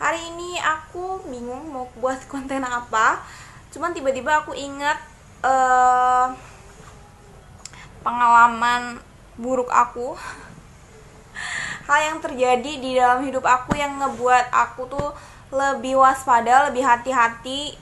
Hari ini aku bingung mau buat konten apa. Cuman tiba-tiba aku ingat eh, pengalaman buruk aku, hal yang terjadi di dalam hidup aku yang ngebuat aku tuh lebih waspada, lebih hati-hati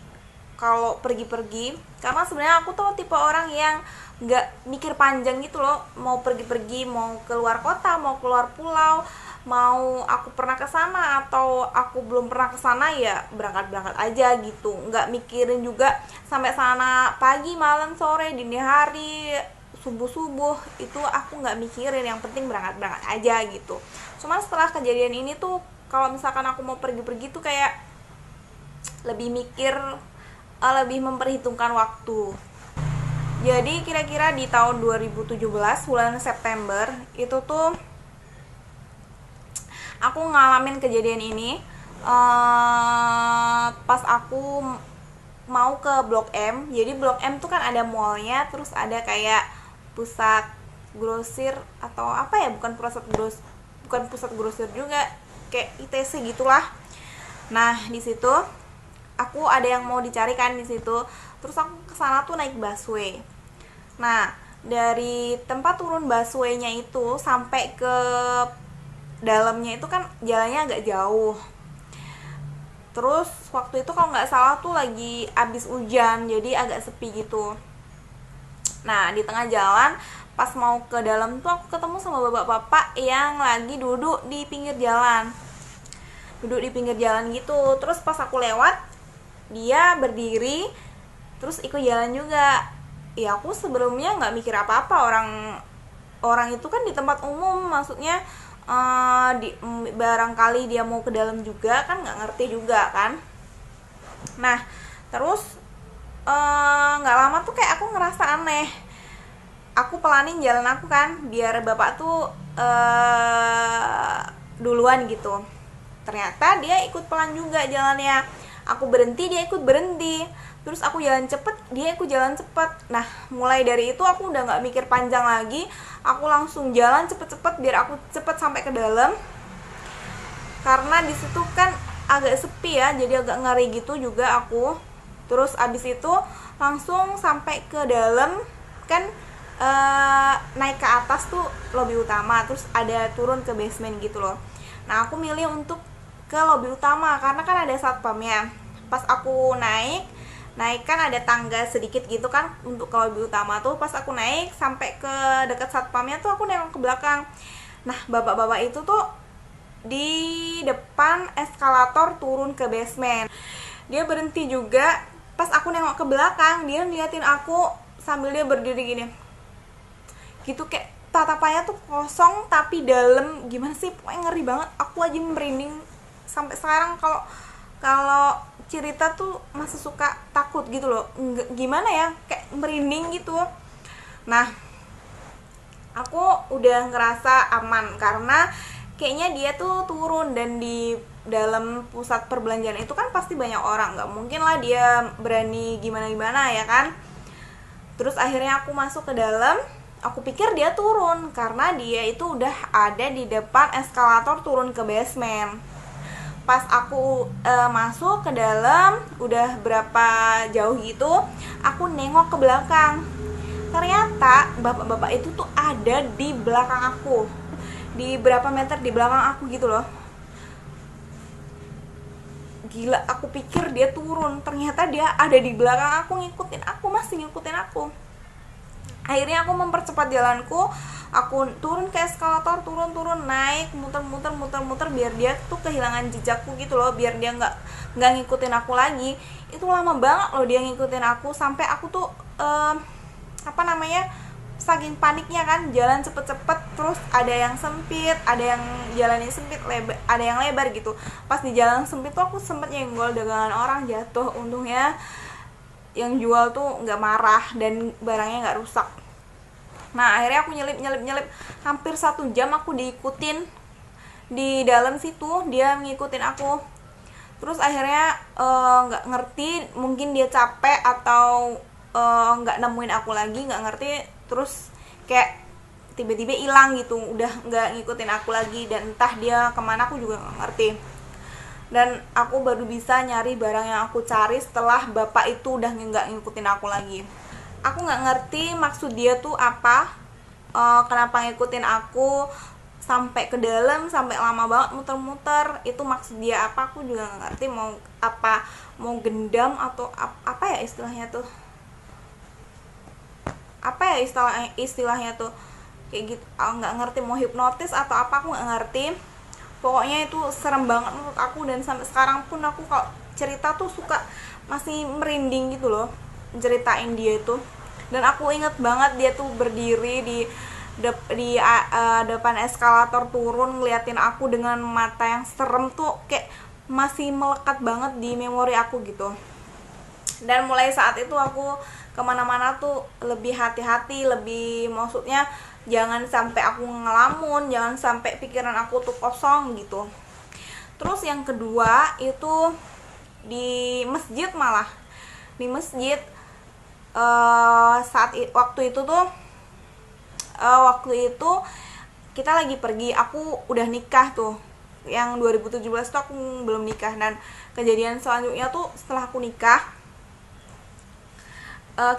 kalau pergi-pergi. Karena sebenarnya aku tuh tipe orang yang nggak mikir panjang gitu loh, mau pergi-pergi, mau keluar kota, mau keluar pulau, mau aku pernah ke sana atau aku belum pernah ke sana, ya berangkat-berangkat aja gitu. Nggak mikirin juga sampai sana pagi, malam, sore, dini hari, subuh-subuh, itu aku nggak mikirin, yang penting berangkat-berangkat aja gitu. Cuman setelah kejadian ini tuh, kalau misalkan aku mau pergi-pergi tuh kayak lebih mikir, lebih memperhitungkan waktu. Jadi kira-kira di tahun 2017 bulan September itu tuh aku ngalamin kejadian ini. Pas aku mau ke Blok M. Jadi Blok M tuh kan ada mallnya, terus ada kayak pusat grosir atau apa ya, bukan pusat grosir juga, kayak ITC gitulah. Nah, di situ aku ada yang mau dicarikan di situ. Terus aku kesana tuh naik busway. Nah, dari tempat turun busway-nya itu sampai ke dalamnya itu kan jalannya agak jauh. Terus waktu itu kalau nggak salah tuh lagi abis hujan, jadi agak sepi gitu. Nah, di tengah jalan pas mau ke dalam tuh aku ketemu sama bapak-bapak yang lagi duduk di pinggir jalan. Duduk di pinggir jalan gitu. Terus pas aku lewat, dia berdiri, terus ikut jalan juga. Ya aku sebelumnya nggak mikir apa-apa, orang itu kan di tempat umum, maksudnya barangkali dia mau ke dalam juga kan, nggak ngerti juga kan. Nah, terus nggak lama tuh kayak aku ngerasa aneh. Aku pelanin jalan aku kan, biar bapak tuh duluan gitu. Ternyata dia ikut pelan juga jalannya. Aku berhenti, dia ikut berhenti. Terus aku jalan cepet, dia ikut jalan cepet. Nah, mulai dari itu aku udah nggak mikir panjang lagi. Aku langsung jalan cepet-cepet biar aku cepet sampai ke dalam. Karena di situ kan agak sepi ya, jadi agak ngeri gitu juga aku. Terus abis itu langsung sampai ke dalam kan, naik ke atas tuh lobi utama, terus ada turun ke basement gitu loh. Nah, aku milih untuk ke lobi utama karena kan ada satpamnya. Pas aku naik kan ada tangga sedikit gitu kan untuk ke lobi utama tuh. Pas aku naik sampai ke dekat satpamnya tuh aku nengok ke belakang. Nah, bapak-bapak itu tuh di depan eskalator turun ke basement. Dia berhenti juga. Pas aku nengok ke belakang, dia ngeliatin aku sambil dia berdiri gini. Gitu, kayak tatapannya tuh kosong tapi dalam, gimana sih, pokoknya ngeri banget. Aku aja merinding sampai sekarang kalau cerita tuh masih suka takut gitu loh. Gimana ya, kayak merinding gitu. Nah, aku udah ngerasa aman karena kayaknya dia tuh turun, dan di dalam pusat perbelanjaan itu kan pasti banyak orang, nggak mungkin lah dia berani gimana-gimana ya kan. Terus akhirnya aku masuk ke dalam. Aku pikir dia turun karena dia itu udah ada di depan eskalator turun ke basement. Pas aku masuk ke dalam, udah berapa jauh gitu, aku nengok ke belakang. Ternyata bapak-bapak itu tuh ada di belakang aku, di berapa meter di belakang aku gitu loh. Gila, aku pikir dia turun, ternyata dia ada di belakang aku, masih ngikutin aku. Akhirnya aku mempercepat jalanku, aku turun ke eskalator, turun naik, muter biar dia tuh kehilangan jejakku gitu loh, biar dia nggak ngikutin aku lagi. Itu lama banget loh dia ngikutin aku, sampai aku tuh saking paniknya kan, jalan cepet-cepet, terus ada yang sempit, ada yang jalannya sempit, ada yang lebar gitu. Pas di jalan sempit tuh aku sempet nyenggol dagangan orang, jatuh. Untungnya yang jual tuh nggak marah dan barangnya nggak rusak. Nah, akhirnya aku nyelip hampir 1 jam aku diikutin di dalam situ, dia ngikutin aku. Terus akhirnya nggak ngerti, mungkin dia capek atau nggak nemuin aku lagi, nggak ngerti. Terus kayak tiba-tiba hilang gitu, udah nggak ngikutin aku lagi, dan entah dia kemana aku juga nggak ngerti. dan aku baru bisa nyari barang yang aku cari setelah bapak itu udah nggak ngikutin aku lagi. Aku nggak ngerti maksud dia tuh apa, kenapa ngikutin aku sampai ke dalam, sampai lama banget muter-muter. Itu maksud dia apa, aku juga nggak ngerti. Mau apa, mau gendam atau apa ya istilahnya tuh, apa ya istilahnya tuh kayak gitu. Aku nggak ngerti, mau hipnotis atau apa, aku nggak ngerti. Pokoknya itu serem banget menurut aku, dan sampai sekarang pun aku kalau cerita tuh suka masih merinding gitu loh ceritain dia itu. Dan aku inget banget dia tuh berdiri di depan eskalator turun ngeliatin aku dengan mata yang serem tuh, kayak masih melekat banget di memori aku gitu. Dan mulai saat itu aku kemana-mana tuh lebih hati-hati, lebih, maksudnya jangan sampai aku ngelamun, jangan sampai pikiran aku tuh kosong gitu. Terus yang kedua itu di masjid, malah di masjid waktu itu kita lagi pergi, aku udah nikah tuh, yang 2017 tuh aku belum nikah. Dan kejadian selanjutnya tuh setelah aku nikah,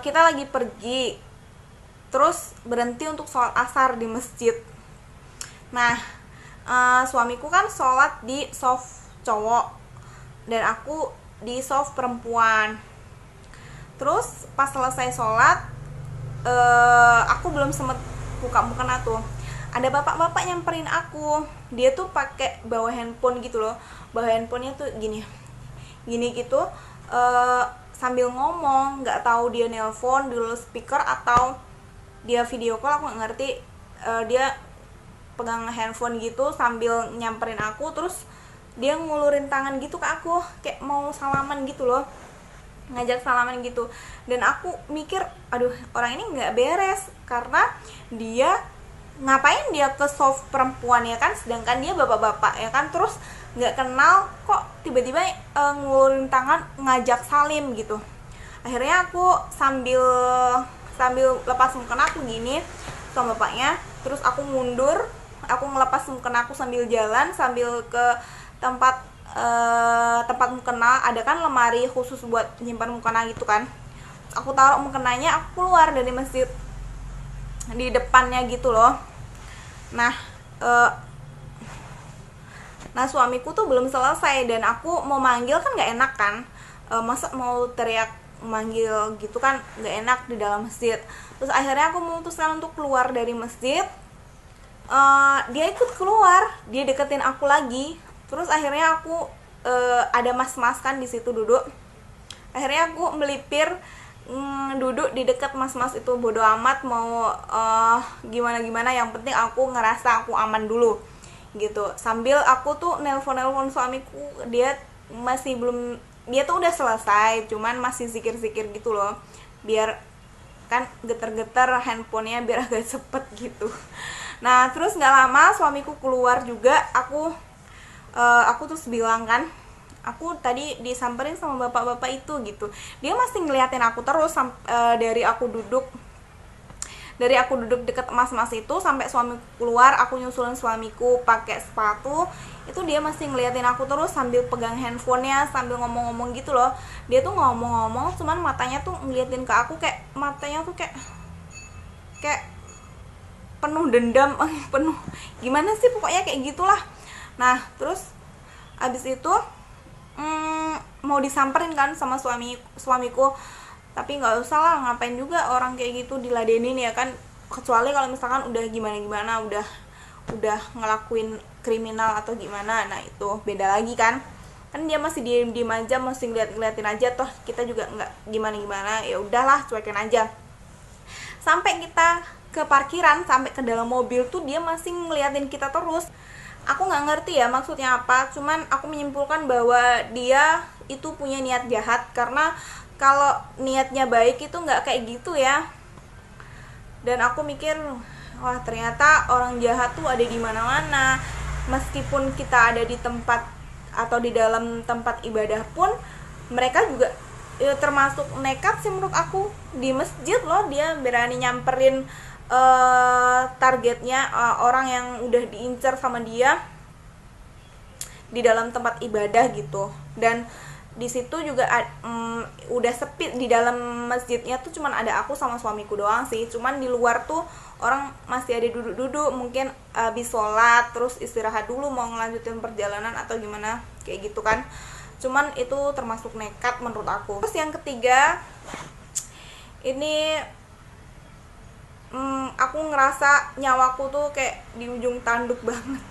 kita lagi pergi, terus berhenti untuk sholat asar di masjid. Nah, suamiku kan sholat di soft cowok dan aku di soft perempuan. Terus pas selesai sholat, aku belum sempet buka mukena tuh, ada bapak-bapak nyamperin aku. Dia tuh pakai bawa handphone gitu loh, bawa handphonenya tuh gini gitu, sambil ngomong, nggak tahu dia nelpon di speaker atau dia video call, aku nggak ngerti. Dia pegang handphone gitu sambil nyamperin aku, terus dia ngulurin tangan gitu ke aku, kayak mau salaman gitu loh, ngajak salaman gitu. Dan aku mikir, aduh, orang ini nggak beres, karena dia ngapain dia ke soft perempuan ya kan, sedangkan dia bapak-bapak ya kan, terus nggak kenal kok tiba-tiba ngulurin tangan ngajak salim gitu. Akhirnya aku sambil lepas mukena aku gini sama bapaknya, terus aku mundur, aku ngelepas mukena aku sambil jalan, sambil ke tempat mukena. Ada kan lemari khusus buat nyimpan mukena gitu kan, aku taruh mukenanya, aku keluar dari masjid di depannya gitu loh. Nah suamiku tuh belum selesai, dan aku mau manggil kan nggak enak kan, masa mau teriak manggil gitu kan nggak enak di dalam masjid. Terus akhirnya aku memutuskan untuk keluar dari masjid. Dia ikut keluar, dia deketin aku lagi. Terus akhirnya aku ada mas-mas kan di situ duduk. Akhirnya aku melipir, duduk di dekat mas-mas itu, bodo amat mau gimana, yang penting aku ngerasa aku aman dulu gitu. Sambil aku tuh nelpon suamiku, dia masih belum, dia tuh udah selesai, cuman masih zikir-zikir gitu loh, biar kan geter-geter handphonenya biar agak cepet gitu. Nah terus nggak lama suamiku keluar juga, aku terus bilang kan, aku tadi disamperin sama bapak-bapak itu gitu. Dia masih ngeliatin aku terus dari aku duduk deket mas-mas itu sampai suamiku keluar. Aku nyusulin suamiku pakai sepatu, itu dia masih ngeliatin aku terus sambil pegang handphonenya, sambil ngomong-ngomong gitu loh. Dia tuh ngomong-ngomong, cuman matanya tuh ngeliatin ke aku, kayak matanya tuh kayak penuh dendam, penuh gimana sih, pokoknya kayak gitulah. Nah terus abis itu mau disamperin kan sama suamiku, tapi nggak usah lah, ngapain juga orang kayak gitu diladenin ya kan, kecuali kalau misalkan udah gimana udah ngelakuin kriminal atau gimana, nah itu beda lagi kan dia masih diem aja, masih ngeliatin aja, toh kita juga nggak gimana, ya udahlah cuekin aja. Sampai kita ke parkiran, sampai ke dalam mobil tuh dia masih ngeliatin kita terus. Aku nggak ngerti ya maksudnya apa, cuman aku menyimpulkan bahwa dia itu punya niat jahat, karena kalau niatnya baik itu nggak kayak gitu ya. Dan aku mikir, wah ternyata orang jahat tuh ada di mana-mana. Meskipun kita ada di tempat atau di dalam tempat ibadah pun, mereka juga termasuk nekat sih menurut aku. Di masjid loh dia berani nyamperin targetnya, orang yang udah diincar sama dia di dalam tempat ibadah gitu. Dan di situ juga udah sepi, di dalam masjidnya tuh cuman ada aku sama suamiku doang sih. Cuman di luar tuh orang masih ada duduk-duduk, mungkin habis sholat terus istirahat dulu mau ngelanjutin perjalanan atau gimana kayak gitu kan. Cuman itu termasuk nekat menurut aku. Terus yang ketiga, ini aku ngerasa nyawaku tuh kayak di ujung tanduk banget.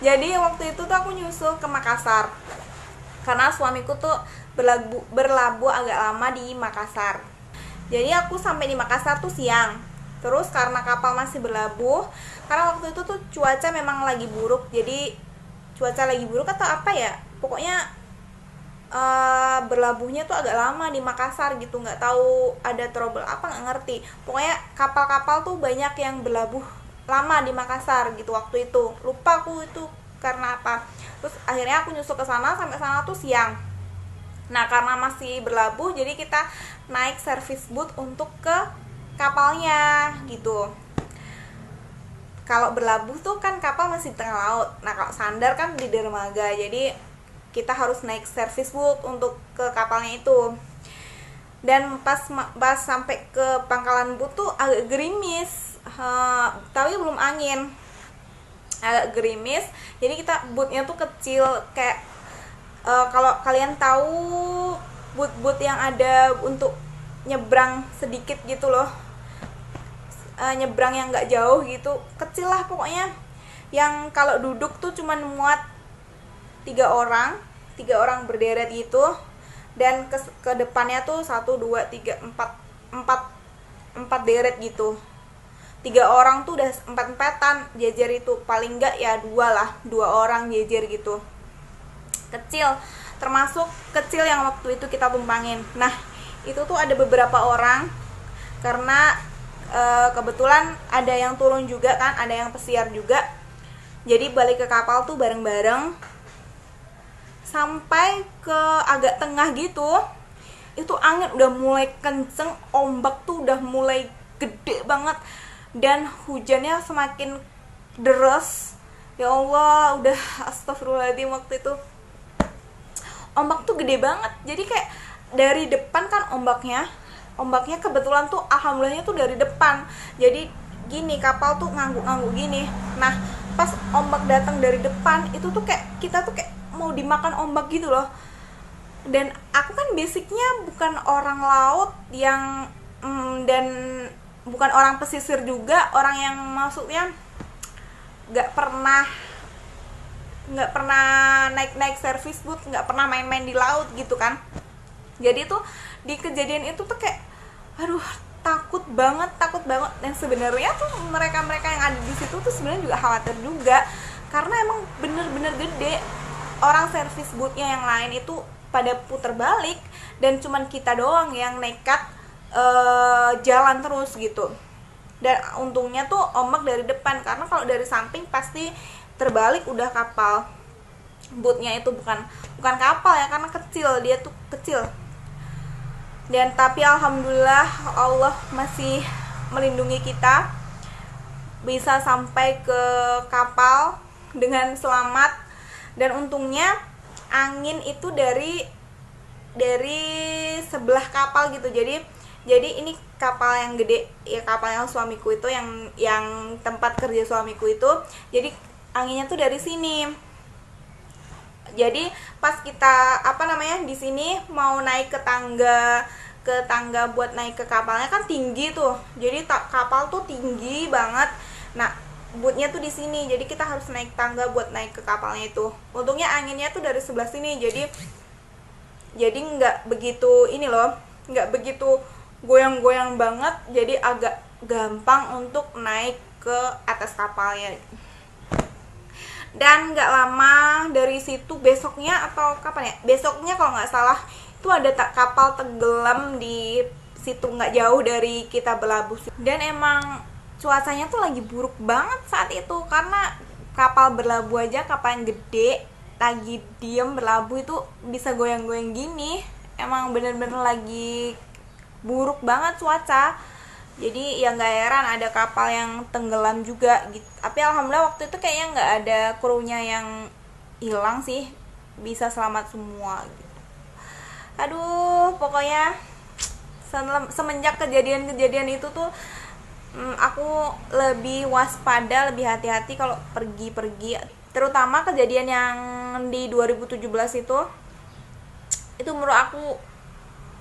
Jadi waktu itu tuh aku nyusul ke Makassar karena suamiku tuh berlabuh agak lama di Makassar. Jadi aku sampai di Makassar tuh siang. Terus karena kapal masih berlabuh, karena waktu itu tuh cuaca memang lagi buruk. Jadi cuaca lagi buruk atau apa ya, pokoknya berlabuhnya tuh agak lama di Makassar gitu. Nggak tahu ada trouble apa, nggak ngerti. Pokoknya kapal-kapal tuh banyak yang berlabuh lama di Makassar gitu waktu itu. Lupa aku itu karena apa. Terus akhirnya aku nyusul ke sana, sampai sana tuh siang. Nah, karena masih berlabuh, jadi kita naik service boat untuk ke kapalnya gitu. Kalau berlabuh tuh kan kapal masih di tengah laut. Nah, kalau sandar kan di dermaga. Jadi kita harus naik service boat untuk ke kapalnya itu. Dan pas sampai ke pangkalan boat tuh agak gerimis, tapi belum angin, agak gerimis. Jadi kita bootnya tuh kecil, kayak kalau kalian tahu boot yang ada untuk nyebrang sedikit gitu loh, nyebrang yang nggak jauh gitu, kecil lah pokoknya. Yang kalau duduk tuh cuman muat 3 orang berderet gitu. Dan ke depannya tuh 1, 2, 3, 4 deret gitu. 3 orang tuh udah empatan jejer itu, paling enggak ya 2 orang jejer gitu. Kecil, termasuk kecil yang waktu itu kita tumpangin. Nah, itu tuh ada beberapa orang, karena kebetulan ada yang turun juga kan, ada yang pesiar juga. Jadi balik ke kapal tuh bareng-bareng sampai ke agak tengah gitu. Itu angin udah mulai kenceng, ombak tuh udah mulai gede banget, dan hujannya semakin deras. Ya Allah, udah astagfirullahaladzim, waktu itu ombak tuh gede banget. Jadi kayak dari depan kan ombaknya kebetulan tuh alhamdulillahnya tuh dari depan. Jadi gini, kapal tuh ngangguk-ngangguk gini. Nah, pas ombak datang dari depan, itu tuh kayak kita tuh kayak mau dimakan ombak gitu loh. Dan aku kan basicnya bukan orang laut yang dan bukan orang pesisir juga, orang yang maksudnya nggak pernah naik service boat, nggak pernah main-main di laut gitu kan. Jadi tuh di kejadian itu tuh kayak aduh, takut banget. Dan sebenarnya tuh mereka yang ada di situ tuh sebenarnya juga khawatir juga, karena emang bener-bener gede. Orang service boatnya yang lain itu pada puter balik, dan cuman kita doang yang nekat jalan terus gitu. Dan untungnya tuh ombak dari depan, karena kalau dari samping pasti terbalik udah kapal. Boatnya itu bukan kapal ya, karena kecil, dia tuh kecil. Dan tapi alhamdulillah Allah masih melindungi kita, bisa sampai ke kapal dengan selamat. Dan untungnya angin itu dari sebelah kapal gitu. Jadi ini kapal yang gede ya, kapal yang suamiku itu, yang tempat kerja suamiku itu. Jadi anginnya tuh dari sini. Jadi pas kita di sini mau naik ke tangga buat naik ke kapalnya kan tinggi tuh. Jadi kapal tuh tinggi banget. Nah, bootnya tuh di sini. Jadi kita harus naik tangga buat naik ke kapalnya itu. Untungnya anginnya tuh dari sebelah sini. Jadi nggak begitu nggak begitu goyang-goyang banget. Jadi agak gampang untuk naik ke atas kapalnya. Dan nggak lama dari situ, besoknya atau kapan ya, besoknya kalau nggak salah itu ada kapal tenggelam di situ, nggak jauh dari kita berlabuh. Dan emang cuacanya tuh lagi buruk banget saat itu, karena kapal berlabuh aja, kapal yang gede lagi diem berlabuh itu bisa goyang-goyang gini. Emang bener-bener lagi buruk banget cuaca. Jadi ya nggak heran ada kapal yang tenggelam juga gitu. Tapi alhamdulillah waktu itu kayaknya nggak ada krunya yang hilang sih, bisa selamat semua gitu. Aduh, pokoknya semenjak kejadian-kejadian itu tuh aku lebih waspada, lebih hati-hati kalau pergi-pergi. Terutama kejadian yang di 2017 itu menurut aku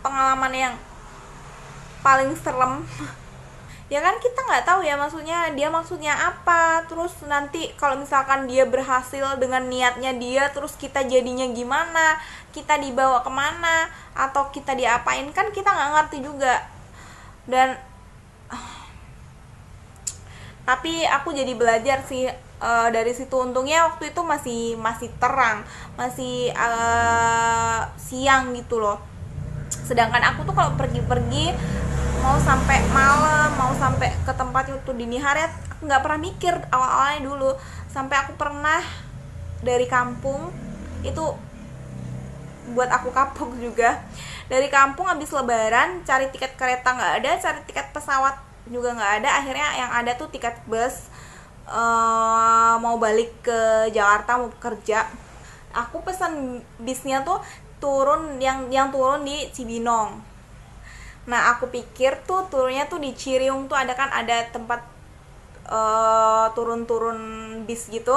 pengalaman yang paling serem. Ya kan kita nggak tahu ya maksudnya apa, terus nanti kalau misalkan dia berhasil dengan niatnya dia, terus kita jadinya gimana, kita dibawa kemana, atau kita diapain, kan kita nggak ngerti juga. Dan tapi aku jadi belajar sih dari situ. Untungnya waktu itu masih terang, masih siang gitu loh. Sedangkan aku tuh kalau pergi-pergi mau sampai malam, mau sampai ke tempat itu dini hari, aku nggak pernah mikir awal-awalnya dulu. Sampai aku pernah dari kampung, itu buat aku kapok juga. Dari kampung habis lebaran, cari tiket kereta nggak ada, cari tiket pesawat juga nggak ada. Akhirnya yang ada tuh tiket bus, mau balik ke Jakarta, mau kerja. Aku pesan bisnya tuh turun yang turun di Cibinong. Nah aku pikir tuh turunnya tuh di Ciriung tuh ada tempat turun-turun bis gitu.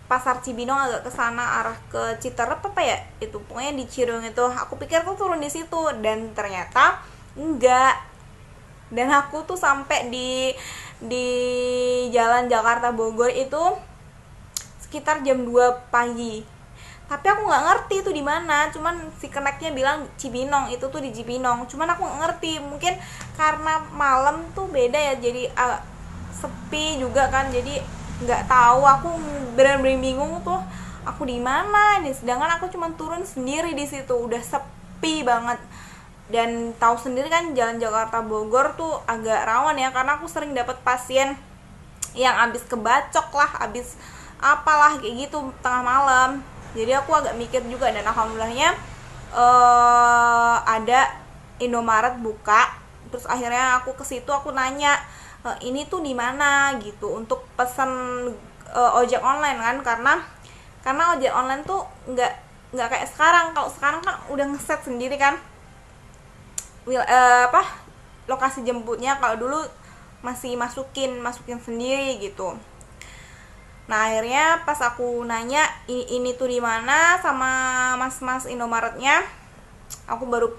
Pasar Cibinong agak ke sana, arah ke Citerep apa ya itu, pokoknya di Ciriung itu. Aku pikir tuh turun di situ, dan ternyata enggak. Dan aku tuh sampai di jalan Jakarta Bogor itu sekitar jam 2 pagi. Tapi aku nggak ngerti itu di mana, cuman si keneknya bilang Cibinong, itu tuh di Cibinong. Cuman aku nggak ngerti, mungkin karena malam tuh beda ya, jadi sepi juga kan, jadi nggak tahu. Aku benar-benar bingung tuh aku di mana nih, sedangkan aku cuma turun sendiri di situ, udah sepi banget. Dan tahu sendiri kan jalan Jakarta Bogor tuh agak rawan ya, karena aku sering dapat pasien yang abis kebacok lah, abis apalah kayak gitu tengah malam. Jadi aku agak mikir juga, dan alhamdulillahnya ada Indomaret buka. Terus akhirnya aku ke situ, aku nanya ini tuh di mana gitu untuk pesan ojek online kan, karena ojek online tuh nggak kayak sekarang. Kalau sekarang kan udah ngeset sendiri kan lokasi jemputnya. Kalau dulu masih masukin sendiri gitu. Nah akhirnya pas aku nanya ini tuh di mana sama mas Indomaretnya, aku baru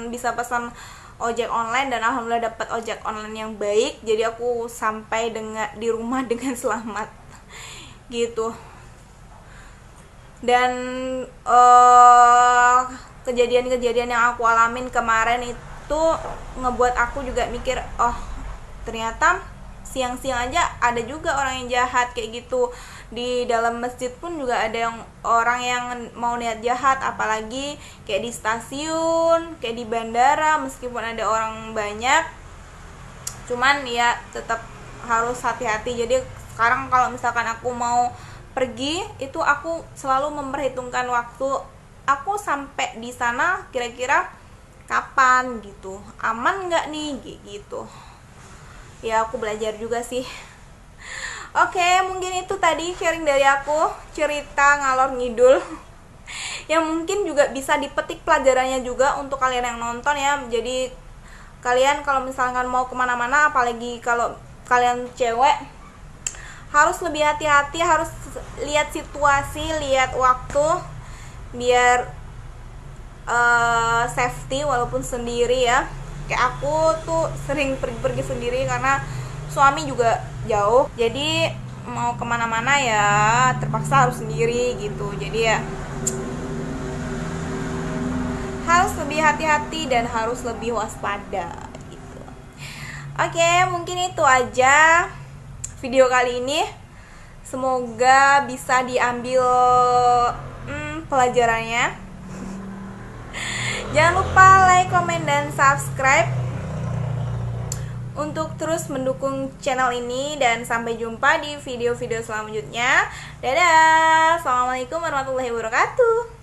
bisa pesan ojek online, dan alhamdulillah dapat ojek online yang baik. Jadi aku sampai di rumah dengan selamat gitu. Dan kejadian-kejadian yang aku alamin kemarin itu ngebuat aku juga mikir, oh ternyata siang-siang aja ada juga orang yang jahat kayak gitu. Di dalam masjid pun juga ada orang yang mau niat jahat, apalagi kayak di stasiun, kayak di bandara. Meskipun ada orang banyak, cuman ya tetap harus hati-hati. Jadi sekarang kalau misalkan aku mau pergi, itu aku selalu memperhitungkan waktu aku sampai di sana kira-kira kapan gitu, aman nggak nih gitu. Ya aku belajar juga sih. Oke, mungkin itu tadi sharing dari aku, cerita ngalor ngidul yang mungkin juga bisa dipetik pelajarannya juga untuk kalian yang nonton ya. Jadi kalian kalau misalkan mau kemana-mana, apalagi kalau kalian cewek, harus lebih hati-hati, harus lihat situasi, lihat waktu, biar safety walaupun sendiri ya. Kayak aku tuh sering pergi sendiri karena suami juga jauh, jadi mau kemana-mana ya terpaksa harus sendiri gitu. Jadi ya harus lebih hati-hati dan harus lebih waspada gitu. Oke, mungkin itu aja video kali ini. Semoga bisa diambil pelajarannya. Jangan lupa like, komen, dan subscribe untuk terus mendukung channel ini. Dan sampai jumpa di video-video selanjutnya. Dadah. Assalamualaikum warahmatullahi wabarakatuh.